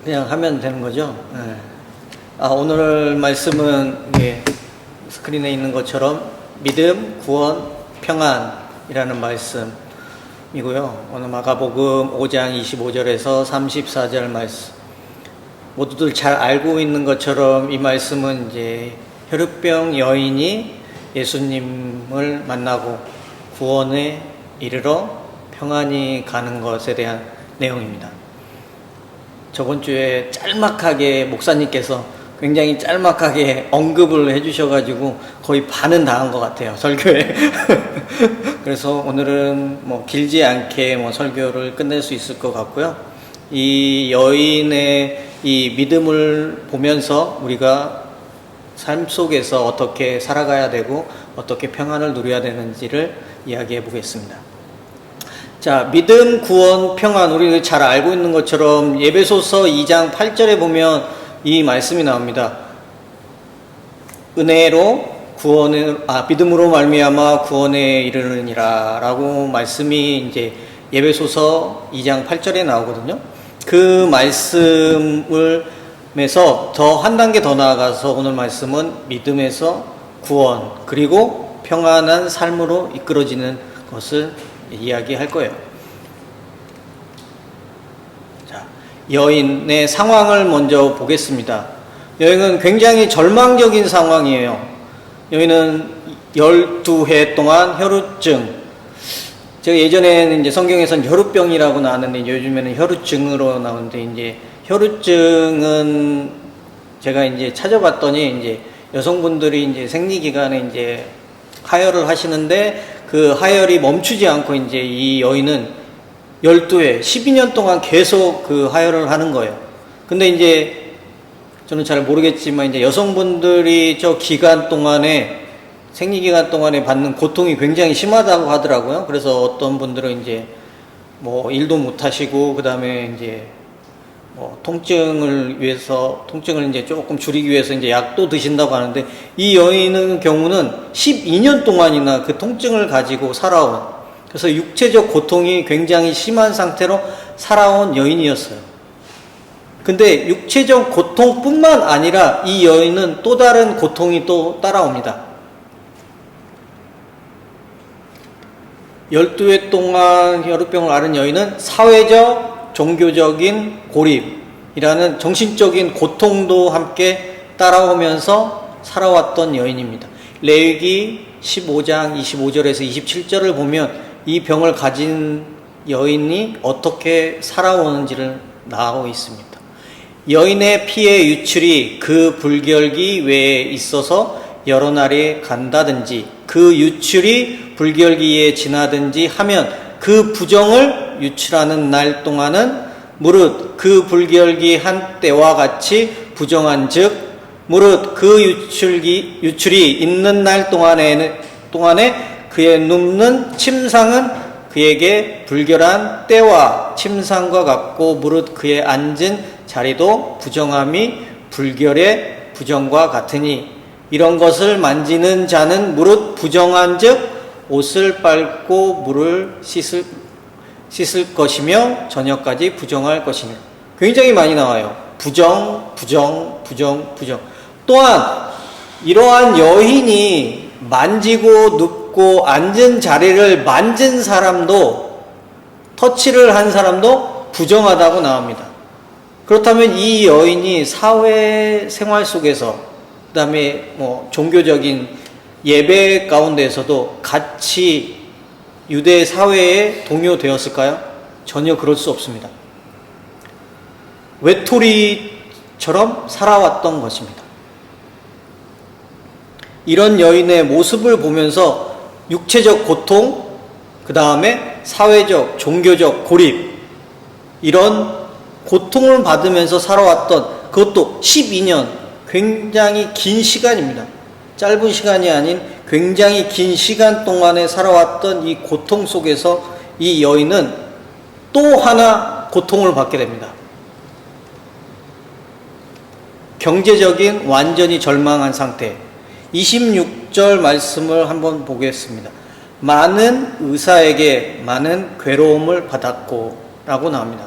그냥 하면 되는 거죠. 네. 오늘 말씀은 스크린에 있는 것처럼 믿음, 구원, 평안이라는 말씀이고요. 오늘 마가복음 5장 25절에서 34절 말씀. 모두들 잘 알고 있는 것처럼 이 말씀은 이제 혈루병 여인이 예수님을 만나고 구원에 이르러 평안히 가는 것에 대한 내용입니다. 저번 주에 짤막하게 목사님께서 굉장히 짤막하게 언급을 해주셔가지고 거의 반은 다 한 것 같아요, 설교에. 그래서 오늘은 길지 않게 설교를 끝낼 수 있을 것 같고요. 이 여인의 이 믿음을 보면서 우리가 삶 속에서 어떻게 살아가야 되고 어떻게 평안을 누려야 되는지를 이야기해 보겠습니다. 자, 믿음, 구원, 평안, 우리 잘 알고 있는 것처럼 에베소서 2장 8절에 보면 이 말씀이 나옵니다. 은혜로 믿음으로 말미암아 구원에 이르느니라 라고 말씀이 이제 에베소서 2장 8절에 나오거든요. 그 말씀에서 더 한 단계 더 나아가서 오늘 말씀은 믿음에서 구원 그리고 평안한 삶으로 이끌어지는 것을 이야기할 거예요. 자, 여인의 상황을 먼저 보겠습니다. 여인은 굉장히 절망적인 상황이에요. 여인은 12해 동안 혈루증, 제가 예전에는 이제 성경에서는 혈루병이라고 나왔는데 요즘에는 혈루증으로 나오는데, 이제 혈루증은 제가 이제 찾아봤더니 이제 여성분들이 이제 생리기간에 이제 하혈을 하시는데 그 하혈이 멈추지 않고 이제 이 여인은 12회, 12년 동안 계속 그 하혈을 하는 거예요. 근데 이제 저는 잘 모르겠지만 이제 여성분들이 저 기간 동안에 생리기간 동안에 받는 고통이 굉장히 심하다고 하더라고요. 그래서 어떤 분들은 이제 일도 못 하시고, 그 다음에 이제 통증을 이제 조금 줄이기 위해서 이제 약도 드신다고 하는데, 이 여인의 경우는 12년 동안이나 그 통증을 가지고 살아온, 그래서 육체적 고통이 굉장히 심한 상태로 살아온 여인이었어요. 근데 육체적 고통뿐만 아니라 이 여인은 또 다른 고통이 또 따라옵니다. 12회 동안 혈루병을 앓은 여인은 사회적, 종교적인 고립이라는 정신적인 고통도 함께 따라오면서 살아왔던 여인입니다. 레위기 15장 25절에서 27절을 보면 이 병을 가진 여인이 어떻게 살아오는지를 나오고 있습니다. 여인의 피의 유출이 그 불결기 외에 있어서 여러 날이 간다든지 그 유출이 불결기에 지나든지 하면 그 부정을 유출하는 날 동안은 무릇 그 불결기 한 때와 같이 부정한 즉 무릇 그 유출이 있는 날 동안에 그의 눕는 침상은 그에게 불결한 때와 침상과 같고 무릇 그의 앉은 자리도 부정함이 불결의 부정과 같으니 이런 것을 만지는 자는 무릇 부정한 즉 옷을 빨고 물을 씻을 것이며 저녁까지 부정할 것이며. 굉장히 많이 나와요. 부정. 또한 이러한 여인이 만지고 눕고 앉은 자리를 만진 사람도, 터치를 한 사람도 부정하다고 나옵니다. 그렇다면 이 여인이 사회 생활 속에서, 그 다음에 종교적인 예배 가운데에서도 같이 유대 사회에 동요되었을까요? 전혀 그럴 수 없습니다. 외톨이처럼 살아왔던 것입니다. 이런 여인의 모습을 보면서 육체적 고통, 그 다음에 사회적, 종교적 고립, 이런 고통을 받으면서 살아왔던, 그것도 12년, 굉장히 긴 시간입니다. 짧은 시간이 아닌 굉장히 긴 시간 동안에 살아왔던 이 고통 속에서 이 여인은 또 하나 고통을 받게 됩니다. 경제적인 완전히 절망한 상태. 26절 말씀을 한번 보겠습니다. 많은 의사에게 많은 괴로움을 받았고 라고 나옵니다.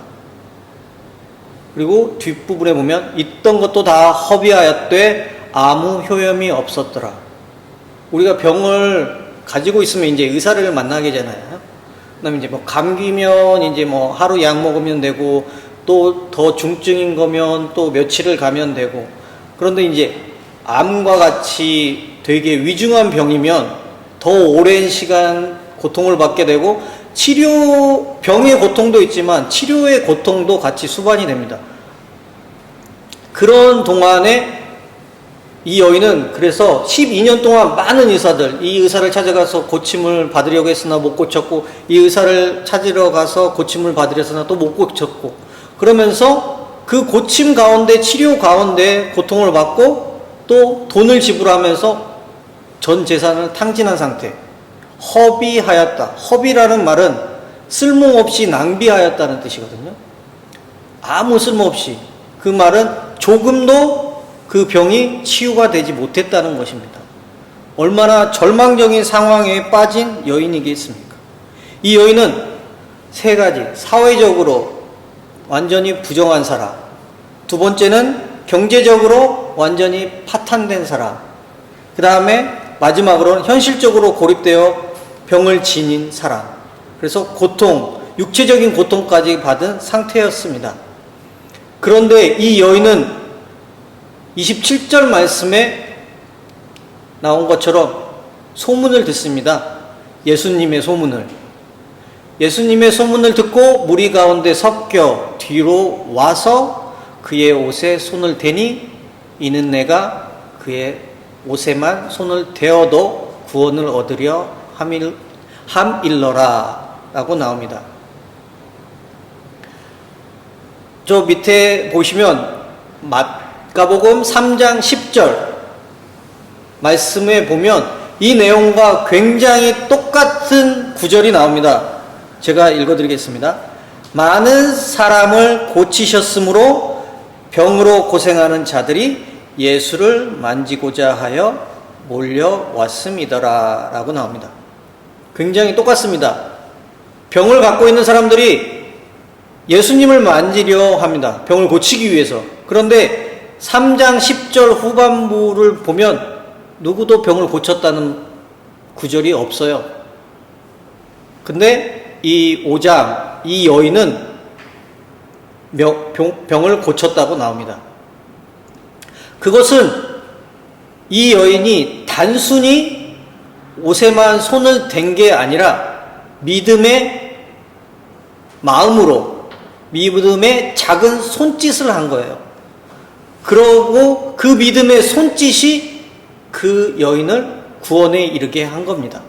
그리고 뒷부분에 보면 있던 것도 다 허비하였되 아무 효염이 없었더라. 우리가 병을 가지고 있으면 이제 의사를 만나게 되잖아요. 그다음에 이제 뭐 감기면 이제 뭐 하루 약 먹으면 되고, 또 더 중증인 거면 또 며칠을 가면 되고. 그런데 이제 암과 같이 되게 위중한 병이면 더 오랜 시간 고통을 받게 되고, 병의 고통도 있지만 치료의 고통도 같이 수반이 됩니다. 그런 동안에 이 여인은 그래서 12년 동안 많은 의사들, 이 의사를 찾아가서 고침을 받으려고 했으나 못 고쳤고, 이 의사를 찾으러 가서 고침을 받으려 했으나 또 못 고쳤고, 그러면서 그 고침 가운데, 치료 가운데 고통을 받고 또 돈을 지불하면서 전 재산을 탕진한 상태. 허비하였다. 허비라는 말은 쓸모없이 낭비하였다는 뜻이거든요. 아무 쓸모없이. 그 말은 조금도 그 병이 치유가 되지 못했다는 것입니다. 얼마나 절망적인 상황에 빠진 여인이겠습니까? 이 여인은 세 가지. 사회적으로 완전히 부정한 사람, 두 번째는 경제적으로 완전히 파탄된 사람, 그 다음에 마지막으로는 현실적으로 고립되어 병을 지닌 사람. 그래서 고통, 육체적인 고통까지 받은 상태였습니다. 그런데 이 여인은 27절 말씀에 나온 것처럼 소문을 듣습니다. 예수님의 소문을. 예수님의 소문을 듣고 무리 가운데 섞여 뒤로 와서 그의 옷에 손을 대니 이는 내가 그의 옷에만 손을 대어도 구원을 얻으려 함일러라 라고 나옵니다. 저 밑에 보시면 마가복음 3장 10절 말씀에 보면 이 내용과 굉장히 똑같은 구절이 나옵니다. 제가 읽어드리겠습니다. 많은 사람을 고치셨으므로 병으로 고생하는 자들이 예수를 만지고자 하여 몰려왔음이더라 라고 나옵니다. 굉장히 똑같습니다. 병을 갖고 있는 사람들이 예수님을 만지려 합니다. 병을 고치기 위해서. 그런데 3장 10절 후반부를 보면 누구도 병을 고쳤다는 구절이 없어요. 근데 이 5장, 이 여인은 병을 고쳤다고 나옵니다. 그것은 이 여인이 단순히 옷에만 손을 댄 게 아니라 믿음의 마음으로, 믿음의 작은 손짓을 한 거예요. 그러고 그 믿음의 손짓이 그 여인을 구원에 이르게 한 겁니다.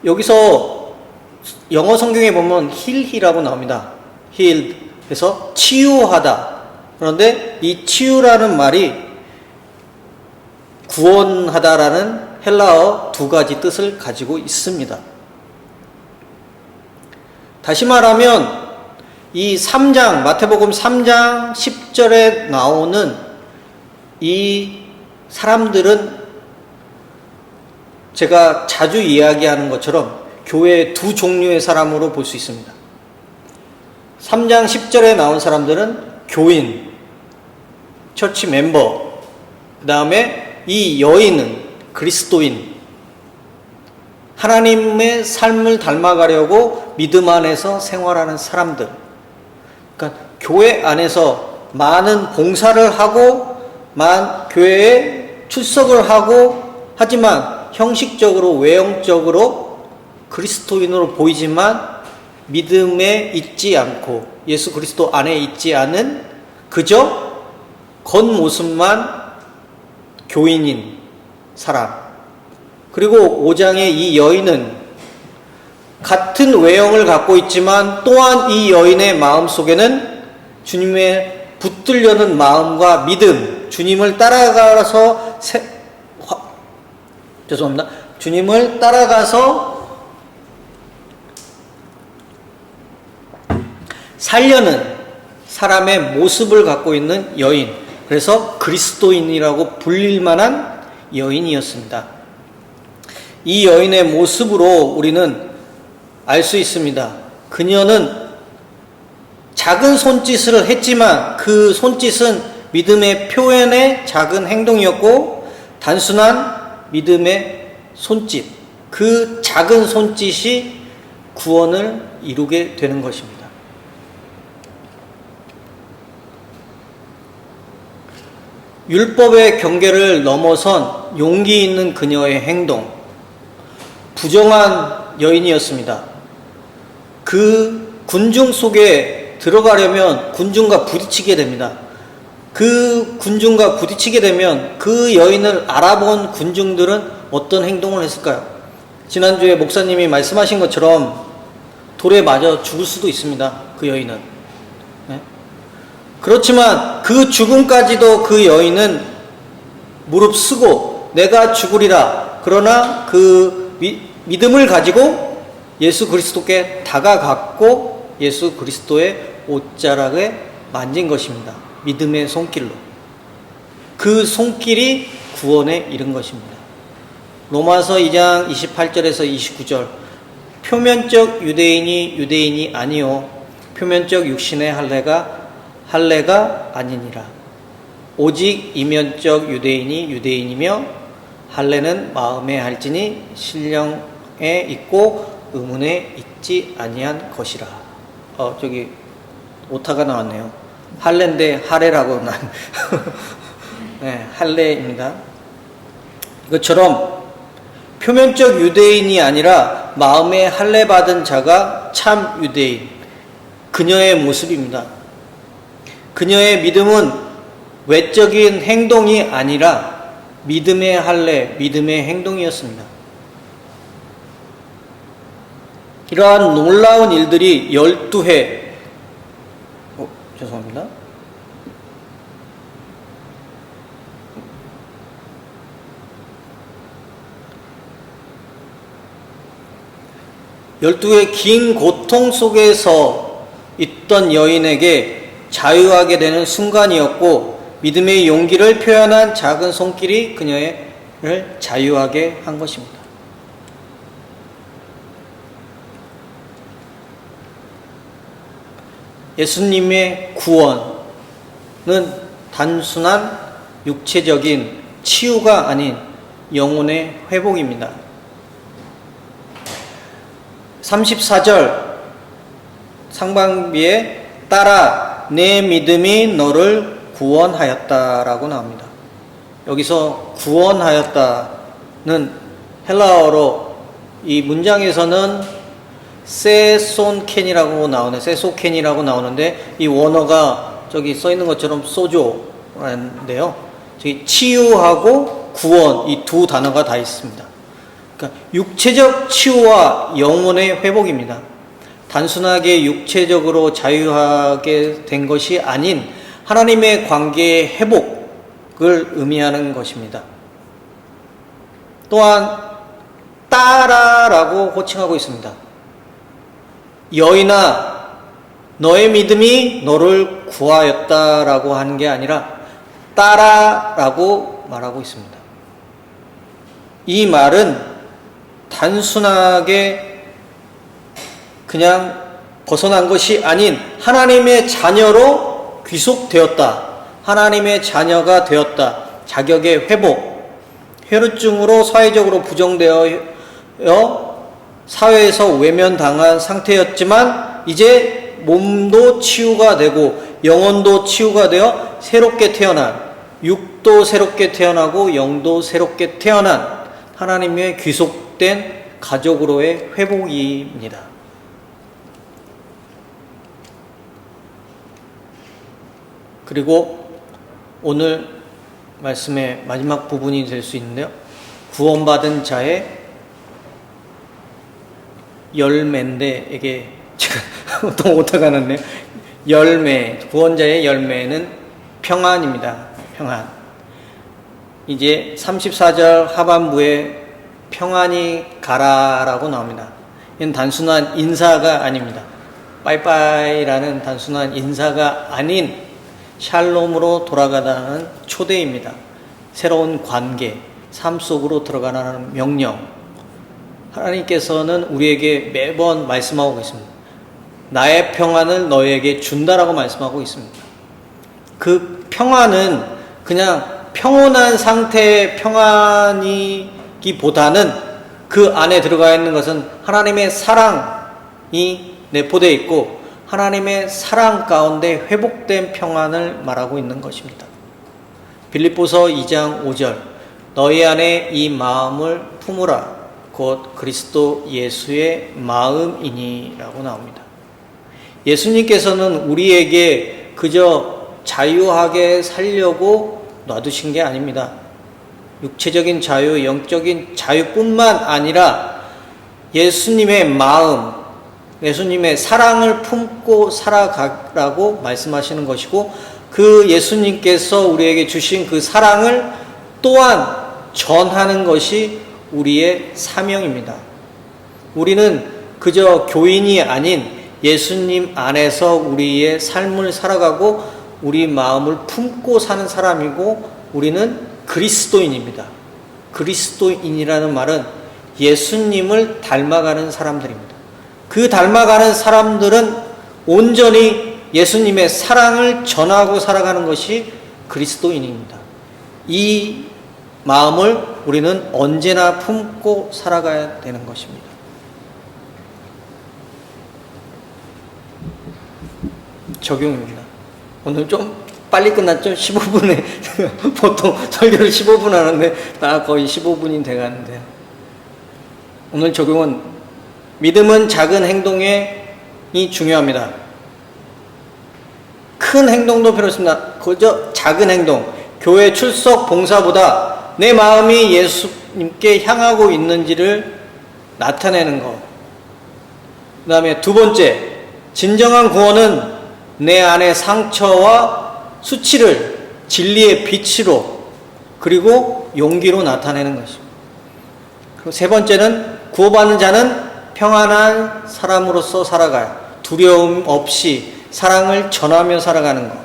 여기서 영어 성경에 보면 heal이라고 나옵니다. healed. 그래서 치유하다. 그런데 이 치유라는 말이 구원하다라는 헬라어 두 가지 뜻을 가지고 있습니다. 다시 말하면 이 3장, 마태복음 3장 10절에 나오는 이 사람들은 제가 자주 이야기하는 것처럼 교회의 두 종류의 사람으로 볼 수 있습니다. 3장 10절에 나온 사람들은 교인, 처치 멤버, 그 다음에 이 여인은 그리스도인, 하나님의 삶을 닮아가려고 믿음 안에서 생활하는 사람들. 그러니까 교회 안에서 많은 봉사를 하고 교회에 출석을 하고 하지만 형식적으로 외형적으로 그리스도인으로 보이지만 믿음에 있지 않고 예수 그리스도 안에 있지 않은 그저 겉모습만 교인인 사람. 그리고 5장의 이 여인은 같은 외형을 갖고 있지만 또한 이 여인의 마음 속에는 주님의 붙들려는 마음과 믿음, 주님을 따라가서 주님을 따라가서 살려는 사람의 모습을 갖고 있는 여인. 그래서 그리스도인이라고 불릴 만한 여인이었습니다. 이 여인의 모습으로 우리는 알 수 있습니다. 그녀는 작은 손짓을 했지만 그 손짓은 믿음의 표현의 작은 행동이었고, 단순한 믿음의 손짓, 그 작은 손짓이 구원을 이루게 되는 것입니다. 율법의 경계를 넘어선 용기 있는 그녀의 행동, 부정한 여인이었습니다. 그 군중 속에 들어가려면 군중과 부딪히게 됩니다. 그 군중과 부딪히게 되면 그 여인을 알아본 군중들은 어떤 행동을 했을까요? 지난주에 목사님이 말씀하신 것처럼 돌에 맞아 죽을 수도 있습니다. 그 여인은. 네? 그렇지만 그 죽음까지도 그 여인은 무릅쓰고 내가 죽으리라. 그러나 그 믿음을 가지고 예수 그리스도께 다가갔고 예수 그리스도의 옷자락에 만진 것입니다. 믿음의 손길로. 그 손길이 구원에 이른 것입니다. 로마서 2장 28절에서 29절. 표면적 유대인이 아니요 표면적 육신의 할례가 아니니라. 오직 이면적 유대인이며 할례는 마음에 할지니 신령에 있고 의문에 있지 아니한 것이라. 저기 오타가 나왔네요. 할례인데 하례라고 난 네, 할례입니다. 이것처럼 표면적 유대인이 아니라 마음에 할례 받은 자가 참 유대인, 그녀의 모습입니다. 그녀의 믿음은 외적인 행동이 아니라 믿음의 할례, 믿음의 행동이었습니다. 이러한 놀라운 일들이 12회, 죄송합니다. 열두의 긴 고통 속에서 있던 여인에게 자유하게 되는 순간이었고, 믿음의 용기를 표현한 작은 손길이 그녀를 자유하게 한 것입니다. 예수님의 구원은 단순한 육체적인 치유가 아닌 영혼의 회복입니다. 34절 상반비에 따라 내 믿음이 너를 구원하였다라고 나옵니다. 여기서 구원하였다는 헬라어로 이 문장에서는 세손켄이라고 나오는데 이 원어가 저기 써 있는 것처럼 소조라는데요. 저기 치유하고 구원 이 두 단어가 다 있습니다. 그러니까 육체적 치유와 영혼의 회복입니다. 단순하게 육체적으로 자유하게 된 것이 아닌 하나님의 관계의 회복을 의미하는 것입니다. 또한 따라라고 호칭하고 있습니다. 여인아, 너의 믿음이 너를 구하였다라고 하는 게 아니라 따라라고 말하고 있습니다. 이 말은 단순하게 그냥 벗어난 것이 아닌 하나님의 자녀로 귀속되었다. 하나님의 자녀가 되었다. 자격의 회복. 혈우증으로 사회적으로 부정되어 사회에서 외면당한 상태였지만 이제 몸도 치유가 되고 영혼도 치유가 되어 새롭게 태어난, 육도 새롭게 태어나고 영도 새롭게 태어난 하나님의 귀속된 가족으로의 회복입니다. 그리고 오늘 말씀의 마지막 부분이 될 수 있는데요. 구원받은 자의 열매인데 이게 제가 또 오타가 났네요. 열매, 구원자의 열매는 평안입니다. 평안. 이제 34절 하반부에 평안이 가라라고 나옵니다. 이건 단순한 인사가 아닙니다. 빠이빠이라는 단순한 인사가 아닌 샬롬으로 돌아가다는 초대입니다. 새로운 관계, 삶 속으로 들어가라는 명령. 하나님께서는 우리에게 매번 말씀하고 있습니다. 나의 평안을 너희에게 준다라고 말씀하고 있습니다. 그 평안은 그냥 평온한 상태의 평안이기보다는 그 안에 들어가 있는 것은 하나님의 사랑이 내포되어 있고 하나님의 사랑 가운데 회복된 평안을 말하고 있는 것입니다. 빌립보서 2장 5절 너희 안에 이 마음을 품으라 곧 그리스도 예수의 마음이니 라고 나옵니다. 예수님께서는 우리에게 그저 자유하게 살려고 놔두신 게 아닙니다. 육체적인 자유, 영적인 자유뿐만 아니라 예수님의 마음, 예수님의 사랑을 품고 살아가라고 말씀하시는 것이고 그 예수님께서 우리에게 주신 그 사랑을 또한 전하는 것이 우리의 사명입니다. 우리는 그저 교인이 아닌 예수님 안에서 우리의 삶을 살아가고 우리 마음을 품고 사는 사람이고 우리는 그리스도인입니다. 그리스도인이라는 말은 예수님을 닮아가는 사람들입니다. 그 닮아가는 사람들은 온전히 예수님의 사랑을 전하고 살아가는 것이 그리스도인입니다. 이 마음을 우리는 언제나 품고 살아가야 되는 것입니다. 적용입니다. 오늘 좀 빨리 끝났죠? 15분에 보통 설교를 15분 하는데 나 거의 15분이 돼가는데 오늘 적용은 믿음은 작은 행동이 중요합니다. 큰 행동도 필요 없습니다. 그저 작은 행동, 교회 출석 봉사보다 내 마음이 예수님께 향하고 있는지를 나타내는 것. 그 다음에 두 번째, 진정한 구원은 내 안의 상처와 수치를 진리의 빛으로 그리고 용기로 나타내는 것입니다. 그리고 세 번째는 구원받는 자는 평안한 사람으로서 살아가요. 두려움 없이 사랑을 전하며 살아가는 것.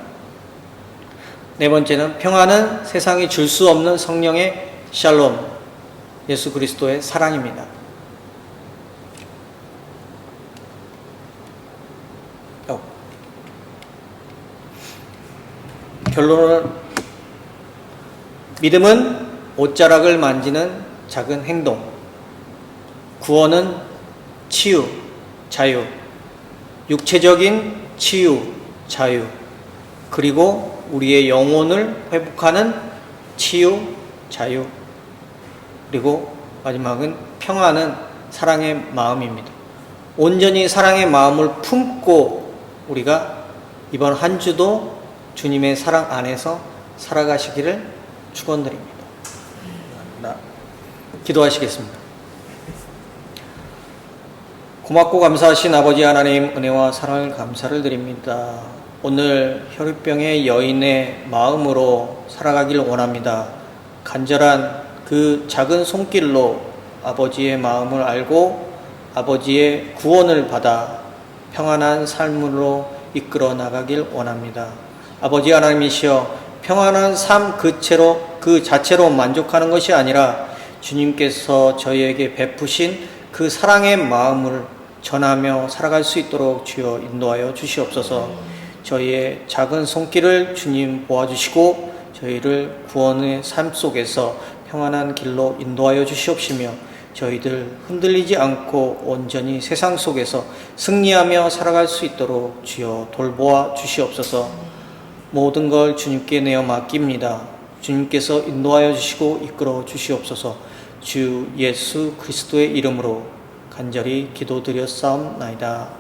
네 번째는 평안은 세상이 줄 수 없는 성령의 샬롬, 예수 그리스도의 사랑입니다. 결론은 믿음은 옷자락을 만지는 작은 행동, 구원은 치유, 자유, 육체적인 치유, 자유, 그리고 우리의 영혼을 회복하는 치유, 자유, 그리고 마지막은 평안은 사랑의 마음입니다. 온전히 사랑의 마음을 품고 우리가 이번 한 주도 주님의 사랑 안에서 살아가시기를 축원드립니다. 기도하시겠습니다. 고맙고 감사하신 아버지 하나님 은혜와 사랑을 감사를 드립니다. 오늘 혈유병의 여인의 마음으로 살아가길 원합니다. 간절한 그 작은 손길로 아버지의 마음을 알고 아버지의 구원을 받아 평안한 삶으로 이끌어 나가길 원합니다. 아버지 하나님이시여 평안한 삶 그 자체로 만족하는 것이 아니라 주님께서 저희에게 베푸신 그 사랑의 마음을 전하며 살아갈 수 있도록 주여 인도하여 주시옵소서. 저희의 작은 손길을 주님 보아주시고 저희를 구원의 삶 속에서 평안한 길로 인도하여 주시옵시며 저희들 흔들리지 않고 온전히 세상 속에서 승리하며 살아갈 수 있도록 주여 돌보아 주시옵소서. 모든 걸 주님께 내어 맡깁니다. 주님께서 인도하여 주시고 이끌어 주시옵소서. 주 예수 그리스도의 이름으로 간절히 기도드렸사옵나이다.